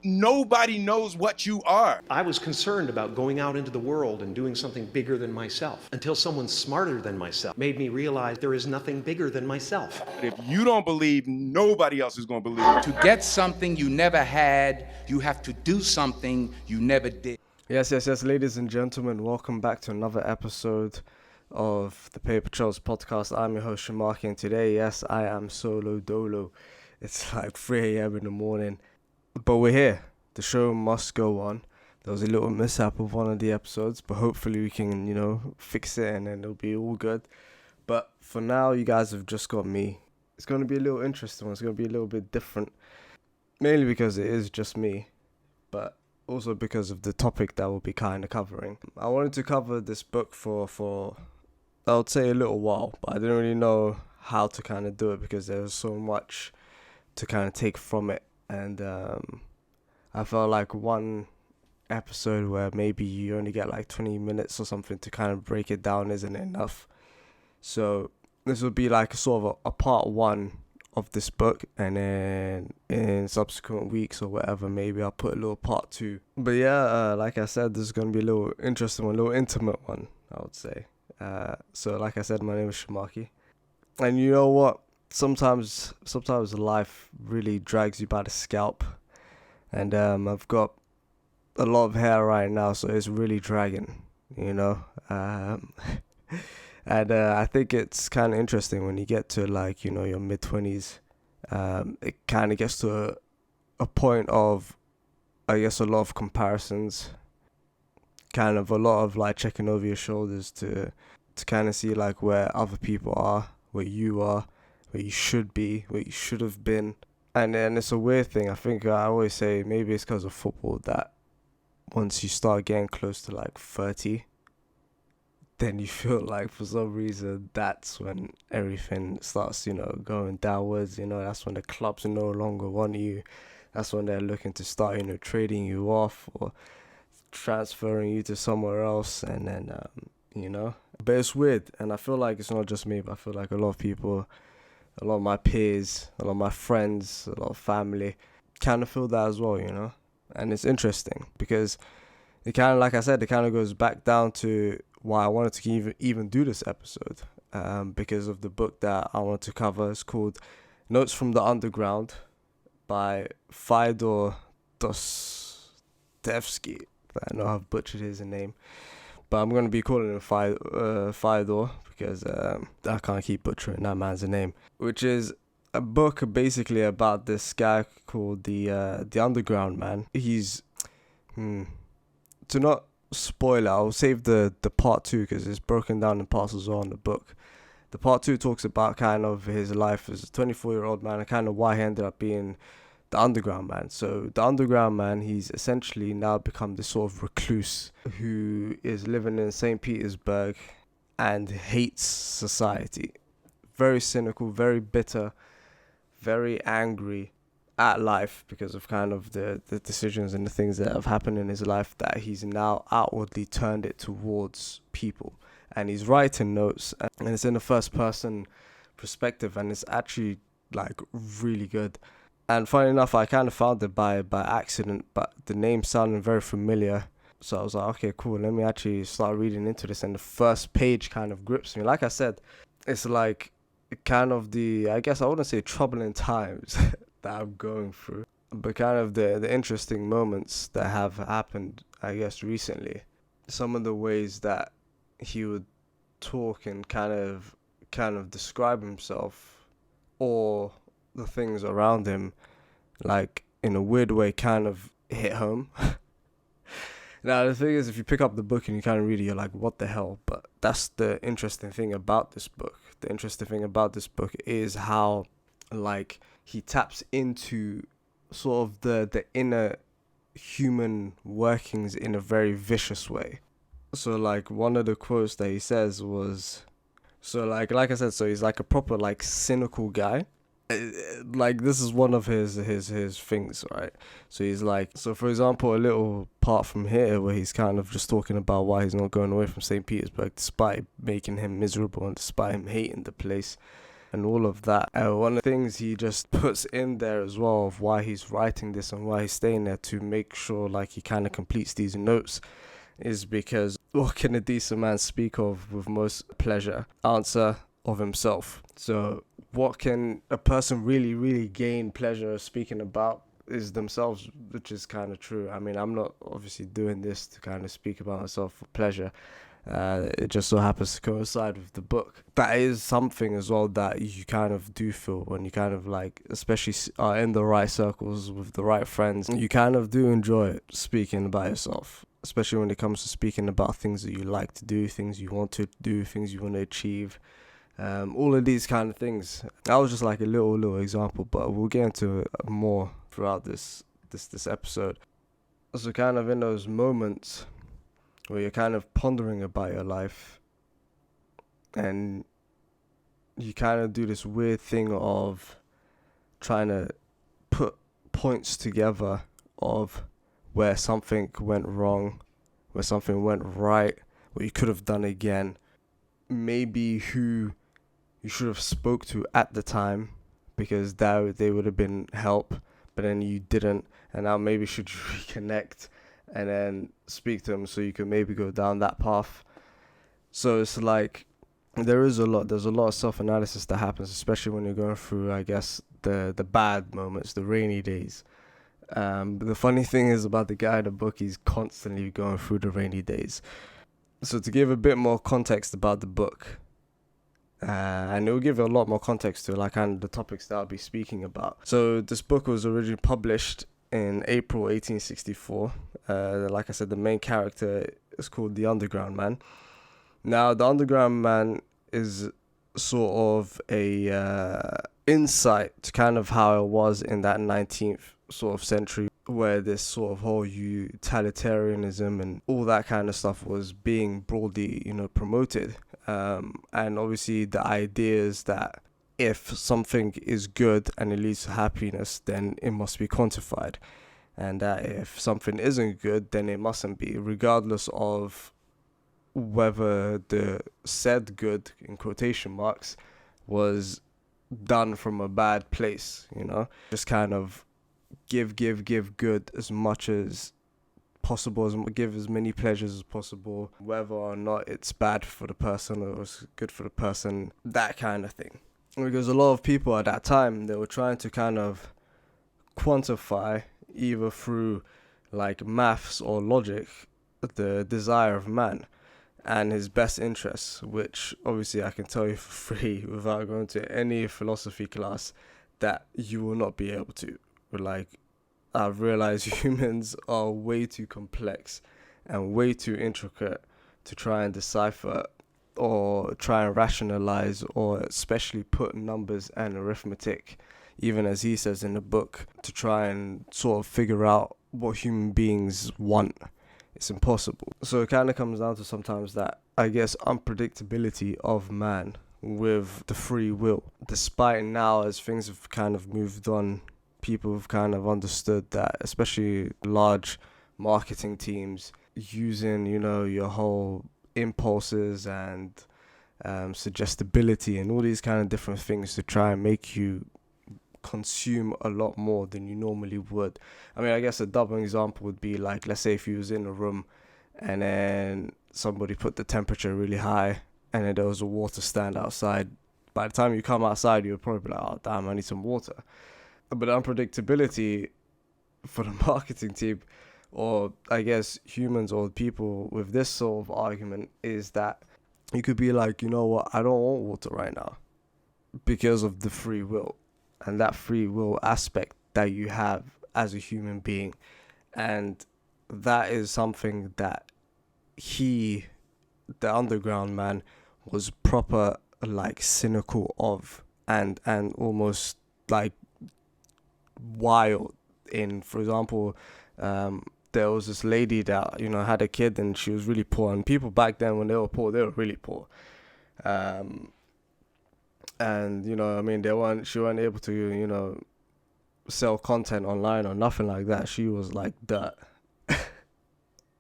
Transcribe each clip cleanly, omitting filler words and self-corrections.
Nobody knows what you are. I was concerned about going out into the world and doing something bigger than myself until someone smarter than myself made me realize there is nothing bigger than myself. If you don't believe, nobody else is going to believe. To get something you never had, you have to do something you never did. Yes, ladies and gentlemen, welcome back to another episode of the Paper Trails podcast. I'm your host, Sharmarke, and today, yes, I am solo dolo. It's like 3 a.m. in the morning, but we're here. The show must go on. There was a little mishap with one of the episodes, but hopefully we can, fix it and then it'll be all good. But for now, you guys have just got me. It's going to be a little interesting. It's going to be a little bit different, mainly because it is just me, but also because of the topic that we'll be kind of covering. I wanted to cover this book for I would say a little while, but I didn't really know how to kind of do it because there was so much to kind of take from it. And I felt like one episode where maybe you only get like 20 minutes or something to kind of break it down isn't enough. So this would be like sort of a part one of this book, and then in subsequent weeks or whatever, maybe I'll put a little part two. But yeah, like I said, this is going to be a little interesting one, a little intimate one, I would say. So like I said, my name is Sharmarke. And you know what? Sometimes life really drags you by the scalp. And I've got a lot of hair right now, so it's really dragging, And I think it's kind of interesting when you get to your mid-20s. It kind of gets to a point of, I guess, a lot of comparisons. Kind of a lot of checking over your shoulders to kind of see where other people are, where you are, where you should be, where you should have been. And then it's a weird thing. I think I always say maybe it's because of football that once you start getting close to 30, then you feel like for some reason that's when everything starts, going downwards. That's when the clubs no longer want you. That's when they're looking to start, trading you off or transferring you to somewhere else. And then, But it's weird. And I feel like it's not just me, but I feel like a lot of people, a lot of my peers, a lot of my friends, a lot of family kind of feel that as well, And it's interesting because it kind of, like I said, it kind of goes back down to why I wanted to even do this episode, because of the book that I want to cover. It's called Notes from the Underground by Fyodor Dostoevsky. I know I've butchered his name, but I'm going to be calling him Fyodor because I can't keep butchering that man's name, which is a book basically about this guy called the Underground Man. He's, to not spoil it, I'll save the part two because it's broken down in parts as well in the book. The part two talks about kind of his life as a 24-year-old man and kind of why he ended up being the Underground Man. So the Underground Man, he's essentially now become this sort of recluse who is living in St. Petersburg and hates society. Very cynical, very bitter, very angry at life because of kind of the decisions and the things that have happened in his life, that he's now outwardly turned it towards people. And he's writing notes, and it's in the first person perspective, and it's actually really good. And funny enough, I kind of found it by accident, but the name sounded very familiar. So I was like, okay, cool, let me actually start reading into this. And the first page kind of grips me. Like I said, it's kind of I guess I wouldn't say troubling times that I'm going through, but kind of the interesting moments that have happened, I guess, recently. Some of the ways that he would talk and kind of describe himself or the things around him, in a weird way, kind of hit home. Now, the thing is, if you pick up the book and you kind of read it, you're like, what the hell? But that's the interesting thing about this book. The interesting thing about this book is how, he taps into sort of the inner human workings in a very vicious way. So, one of the quotes that he says was, so, like I said, so he's a proper, cynical guy. This is one of his things, right? So he's so for example, a little part from here where he's kind of just talking about why he's not going away from St. Petersburg despite making him miserable and despite him hating the place. and all of that. One of the things he just puts in there as well of why he's writing this and why he's staying there to make sure like he kind of completes these notes is because what can a decent man speak of with most pleasure? Answer, of himself. So what can a person really gain pleasure speaking about is themselves, which is kind of true. I mean, I'm not obviously doing this to kind of speak about myself for pleasure. It just so happens to coincide with the book. That is something as well that you kind of do feel when you kind of like, especially are in the right circles with the right friends, you kind of do enjoy speaking about yourself, especially when it comes to speaking about things that you like to do, things you want to do, things you want to achieve. All of these kind of things. That was just like a little example, but we'll get into more throughout this episode. So kind of in those moments where you're kind of pondering about your life and you kind of do this weird thing of trying to put points together of where something went wrong, where something went right, what you could have done again, maybe who you should have spoke to at the time because that they would have been help, but then you didn't, and now maybe should you reconnect and then speak to them so you can maybe go down that path. So it's like there's a lot of self-analysis that happens, especially when you're going through, I guess, the bad moments, the rainy days. But the funny thing is about the guy in the book, he's constantly going through the rainy days. So to give a bit more context about the book, and it will give a lot more context to like kind of the topics that I'll be speaking about. So this book was originally published in April 1864. Like I said, the main character is called the Underground Man. Now, the Underground Man is sort of a insight to kind of how it was in that 19th sort of century, where this sort of whole utilitarianism and all that kind of stuff was being broadly, promoted. And obviously the idea is that if something is good and it leads to happiness, then it must be quantified. And that if something isn't good, then it mustn't be, regardless of whether the said good, in quotation marks, was done from a bad place, Just kind of give good as much as possible, give as many pleasures as possible, whether or not it's bad for the person or it's good for the person, that kind of thing. Because a lot of people at that time, they were trying to kind of quantify, either through like maths or logic, the desire of man and his best interests, which obviously I can tell you for free without going to any philosophy class that you will not be able to. Like, I've realized humans are way too complex and way too intricate to try and decipher or try and rationalize, or especially put numbers and arithmetic, even as he says in the book, to try and sort of figure out what human beings want. It's impossible. So it kind of comes down to sometimes that, I guess, unpredictability of man with the free will. Despite now, as things have kind of moved on, people have kind of understood that, especially large marketing teams, using, your whole impulses and suggestibility and all these kind of different things to try and make you consume a lot more than you normally would. I mean, I guess a double example would be like, let's say if you was in a room and then somebody put the temperature really high and then there was a water stand outside. By the time you come outside, you're probably like, oh damn, I need some water. But unpredictability for the marketing team, or I guess humans or people with this sort of argument, is that you could be like, you know what, I don't want water right now because of the free will and that free will aspect that you have as a human being. And that is something that the Underground Man, was proper like cynical of and almost like wild in. For example, there was this lady that had a kid and she was really poor, and people back then when they were poor, they were really poor, and she weren't able to sell content online or nothing like that. She was like dirt.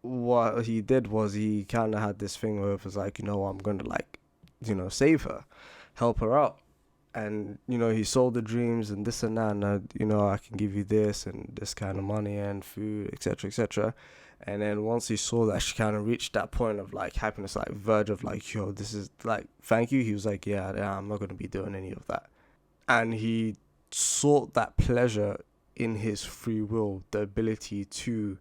What he did was he kind of had this thing where it was like, I'm going to save her, help her out. And, he sold the dreams and this and that, and, I can give you this and this kind of money and food, etc., etc. And then once he saw that she kind of reached that point of, like, happiness, like, verge of, like, yo, this is, like, thank you, he was like, yeah, I'm not going to be doing any of that. And he sought that pleasure in his free will, the ability to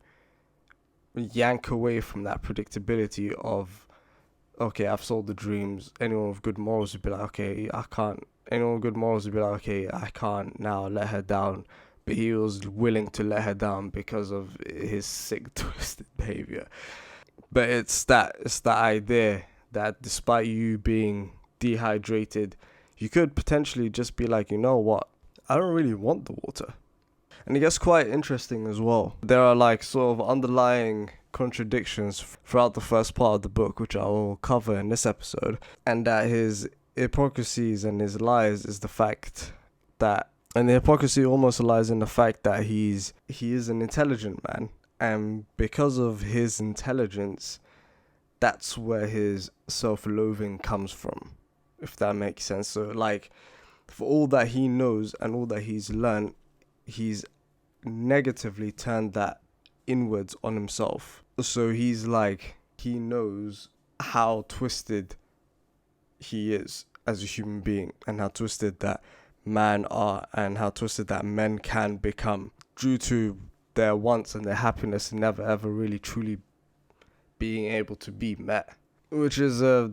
yank away from that predictability of, okay, I've sold the dreams. Anyone with good morals would be like, okay, I can't. Anyone with good morals would be like, okay, I can't now let her down. But he was willing to let her down because of his sick, twisted behavior. But it's that idea that despite you being dehydrated, you could potentially just be like, you know what? I don't really want the water. And it gets quite interesting as well. There are, like, sort of underlying contradictions throughout the first part of the book, which I will cover in this episode. And that his hypocrisies and his lies is the fact that, and the hypocrisy almost lies in the fact that he is an intelligent man. And because of his intelligence, that's where his self-loathing comes from, if that makes sense. So, like, for all that he knows and all that he's learned, he's negatively turned that inwards on himself. So he's like, he knows how twisted he is as a human being and how twisted that man are and how twisted that men can become due to their wants and their happiness never ever really truly being able to be met, which is a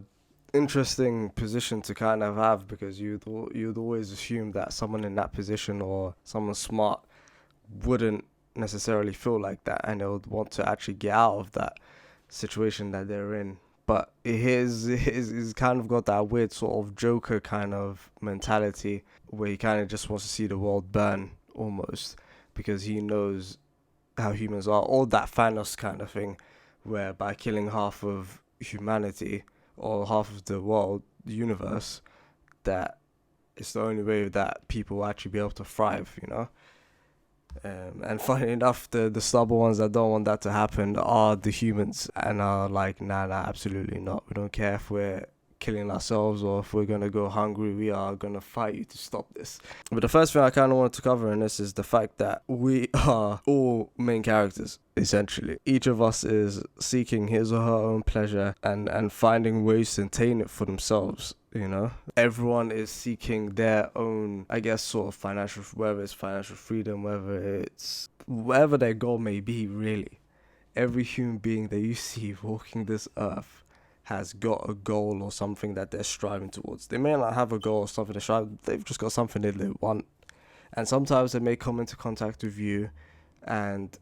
interesting position to kind of have, because you'd always assume that someone in that position or someone smart wouldn't necessarily feel like that, and they would want to actually get out of that situation that they're in. But he's kind of got that weird sort of Joker kind of mentality where he kind of just wants to see the world burn almost, because he knows how humans are, or that Thanos kind of thing, where by killing half of humanity or half of the world, the universe, that it's the only way that people will actually be able to thrive, And funny enough, the stubborn ones that don't want that to happen are the humans, and are like, nah, absolutely not. We don't care if we're killing ourselves or if we're going to go hungry. We are going to fight you to stop this. But the first thing I kind of wanted to cover in this is the fact that we are all main characters, essentially. Each of us is seeking his or her own pleasure and finding ways to attain it for themselves. Everyone is seeking their own, I guess, sort of financial, whether it's financial freedom, whatever their goal may be, really. Every human being that you see walking this earth has got a goal or something that they're striving towards. They may not have a goal or something to strive, they've just got something that they want. And sometimes they may come into contact with you, and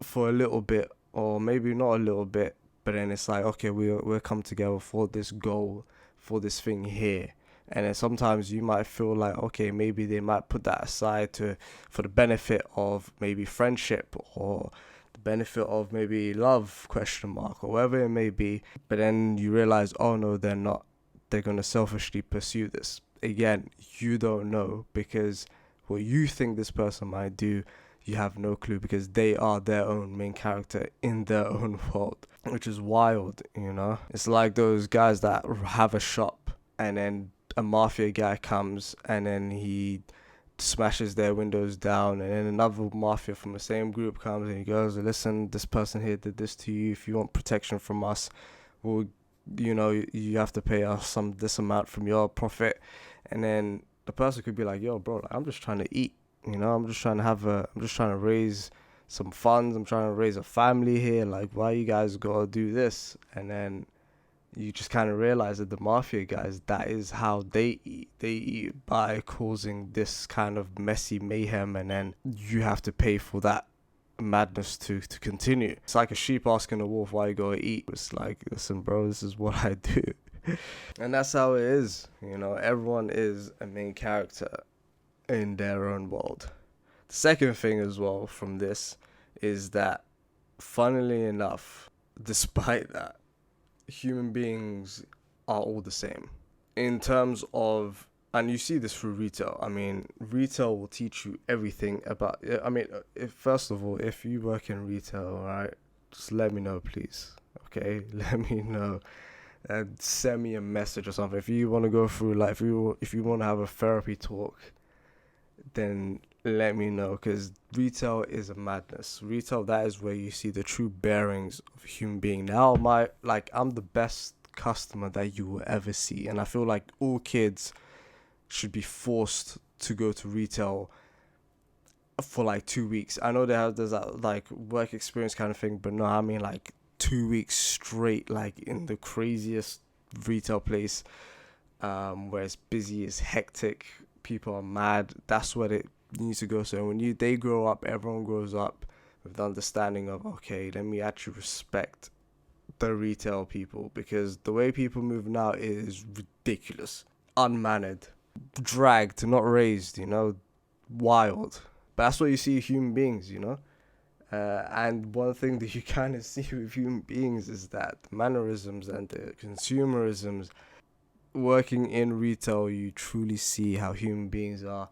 for a little bit, or maybe not a little bit, but then it's like, okay, we'll come together for this goal, for this thing here. And then sometimes you might feel like, okay, maybe they might put that aside for the benefit of maybe friendship or the benefit of maybe love, or whatever it may be. But then you realize, oh no, they're not. They're going to selfishly pursue this. Again, you don't know, because what you think this person might do, you have no clue, because they are their own main character in their own world, which is wild, It's like those guys that have a shop, and then a mafia guy comes, and then he smashes their windows down, and then another mafia from the same group comes and he goes, listen, this person here did this to you. If you want protection from us, well, you have to pay us this amount from your profit. And then the person could be like, yo, bro, I'm just trying to eat. I'm just trying to raise some funds. I'm trying to raise a family here. Like, why you guys gotta do this? And then you just kind of realize that the mafia guys, that is how they eat. They eat by causing this kind of messy mayhem, and then you have to pay for that madness to continue. It's like a sheep asking a wolf why you gotta eat. It's like, listen, bro, this is what I do. And that's how it is. Everyone is a main character in their own world. The second thing as well from this is that, funnily enough, despite that, human beings are all the same in terms of, and you see this through retail. I mean, retail will teach you everything about, first of all, if you work in retail, right, just let me know, please. Okay, let me know. send me a message or something. If you want to go through, like, if you want to have a therapy talk, then let me know, because retail is a madness. Retail, that is where you see the true bearings of a human being. Now, I'm the best customer that you will ever see, and I feel like all kids should be forced to go to retail for like 2 weeks. I know there's that like work experience kind of thing, but no, I mean like 2 weeks straight, like in the craziest retail place, where it's busy, it's hectic, people are mad. That's what it needs to go. So when they grow up, everyone grows up with the understanding of, okay, let me actually respect the retail people, because the way people move now is ridiculous, unmannered, dragged, not raised, wild. But that's what you see human beings, and one thing that you kind of see with human beings is that the mannerisms and the consumerisms. Working in retail, you truly see how human beings are,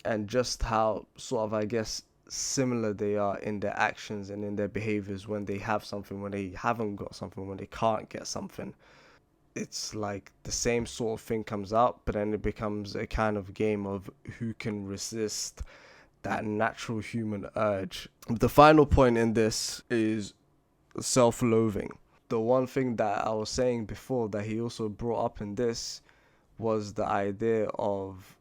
and just how sort of, I guess, similar they are in their actions and in their behaviors when they have something, when they haven't got something, when they can't get something. It's like the same sort of thing comes out, but then it becomes a kind of game of who can resist that natural human urge. The final point in this is self-loathing. The one thing that I was saying before that he also brought up in this was the idea of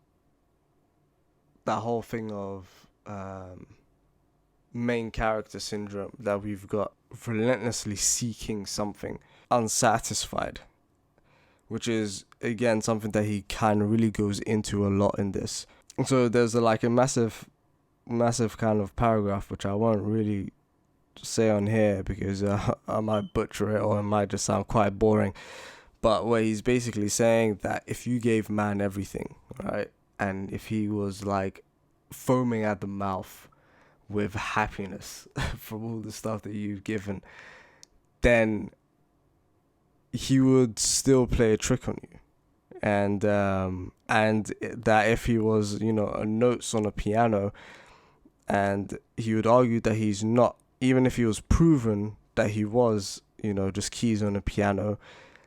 that whole thing of main character syndrome, that we've got relentlessly seeking something, unsatisfied, which is, again, something that he kind of really goes into a lot in this. So there's a massive kind of paragraph, which I won't really say on here because I might butcher it, or it might just sound quite boring, but where he's basically saying that if you gave man everything, right, and if he was like foaming at the mouth with happiness from all the stuff that you've given, then he would still play a trick on you. And that if he was, notes on a piano, and he would argue that he's not, even if he was proven that he was, just keys on a piano,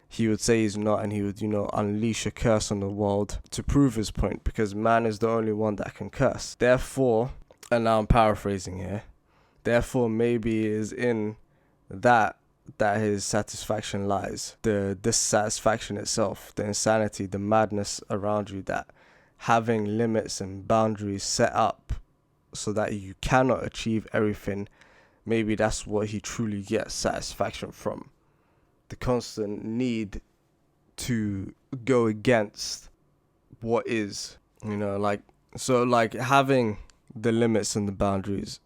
he would say he's not, and he would, unleash a curse on the world to prove his point, because man is the only one that can curse. Therefore, and now I'm paraphrasing here, therefore maybe it is in that his satisfaction lies. The dissatisfaction itself, the insanity, the madness around you, that having limits and boundaries set up so that you cannot achieve everything, maybe that's what he truly gets satisfaction from. The constant need to go against what is, having the limits and the boundaries,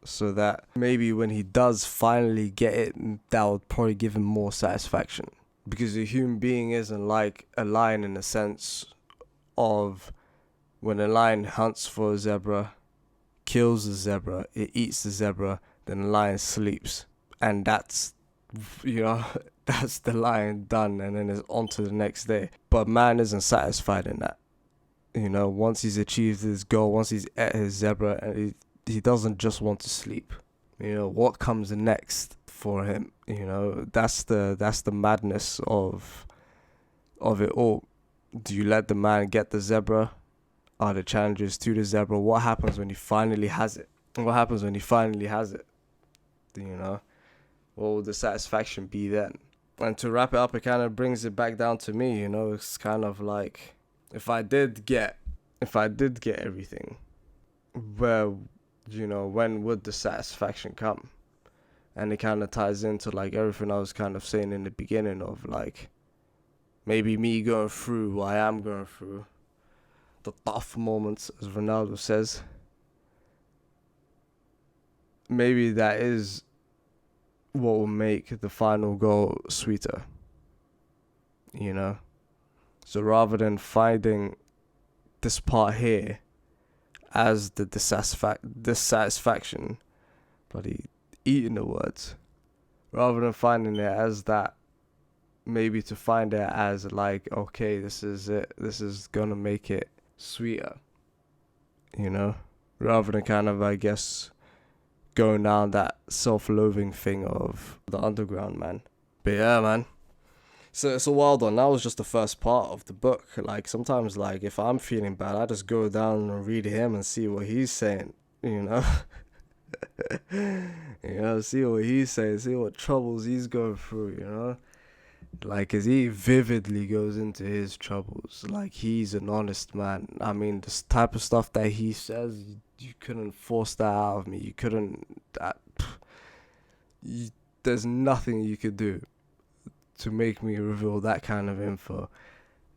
so that maybe when he does finally get it, that would probably give him more satisfaction. Because a human being isn't like a lion in the sense of when a lion hunts for a zebra, kills the zebra, it eats the zebra, then the lion sleeps. And that's, that's the lion done, and then it's on to the next day. But man isn't satisfied in that. Once he's achieved his goal, once he's at his zebra, and he doesn't just want to sleep. What comes next for him? That's the madness of it all. Do you let the man get the zebra? Are the challenges to the zebra? What happens when he finally has it? What happens when he finally has it? What will the satisfaction be then? And to wrap it up, it kind of brings it back down to me. It's kind of like, if I did get everything, well, when would the satisfaction come? And it kind of ties into like everything I was kind of saying in the beginning of like, maybe me going through what I am going through, the tough moments, as Ronaldo says. Maybe that is what will make the final goal sweeter. So rather than finding this part here as the dissatisfaction, bloody eating the words, rather than finding it as that, maybe to find it as like, okay, this is it, this is gonna make it sweeter, rather than kind of, I guess, going down that self-loathing thing of the underground, man. But yeah, man, So it's a wild one. That was just the first part of the book. Like, sometimes, like, if I'm feeling bad, I just go down and read him and see what he's saying, you know? See what he's saying, see what troubles he's going through, you know? Like, 'cause he vividly goes into his troubles. Like, he's an honest man. I mean, this type of stuff that he says, you couldn't force that out of me. You couldn't, there's nothing you could do to make me reveal that kind of info.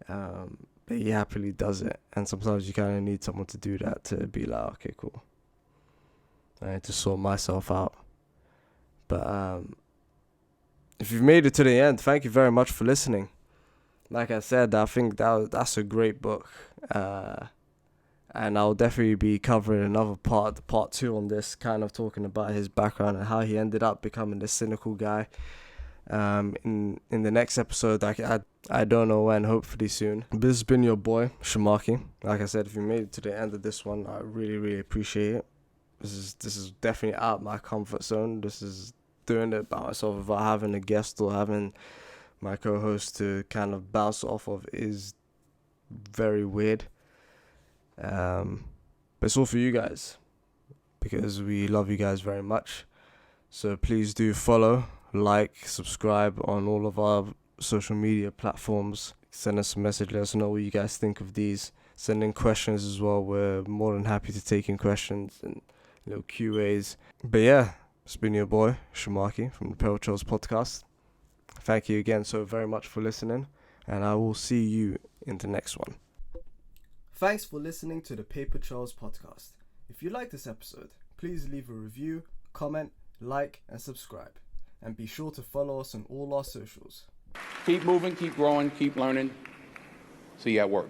But he happily does it. And sometimes you kind of need someone to do that to be like, okay, cool. I need to sort myself out. But if you've made it to the end, thank you very much for listening. Like I said, I think that's a great book. And I'll definitely be covering another part 2 on this, kind of talking about his background and how he ended up becoming this cynical guy. In the next episode, I don't know when, hopefully soon. But this has been your boy Sharmarke. Like I said, if you made it to the end of this one, I really, really appreciate it. This is definitely out my comfort zone. This is doing it by myself without having a guest or having my co-host to kind of bounce off of is very weird. But it's all for you guys, because we love you guys very much. So please do follow, like, subscribe on all of our social media platforms. Send us a message, let us know what you guys think of these. Send in questions as well. We're more than happy to take in questions and little QAs. But yeah, it's been your boy Sharmarke from the Pale Chose podcast. Thank you again so very much for listening, and I will see you in the next one. Thanks for listening to the Paper Trails podcast. If you like this episode, please leave a review, comment, like, and subscribe. And be sure to follow us on all our socials. Keep moving, keep growing, keep learning. See you at work.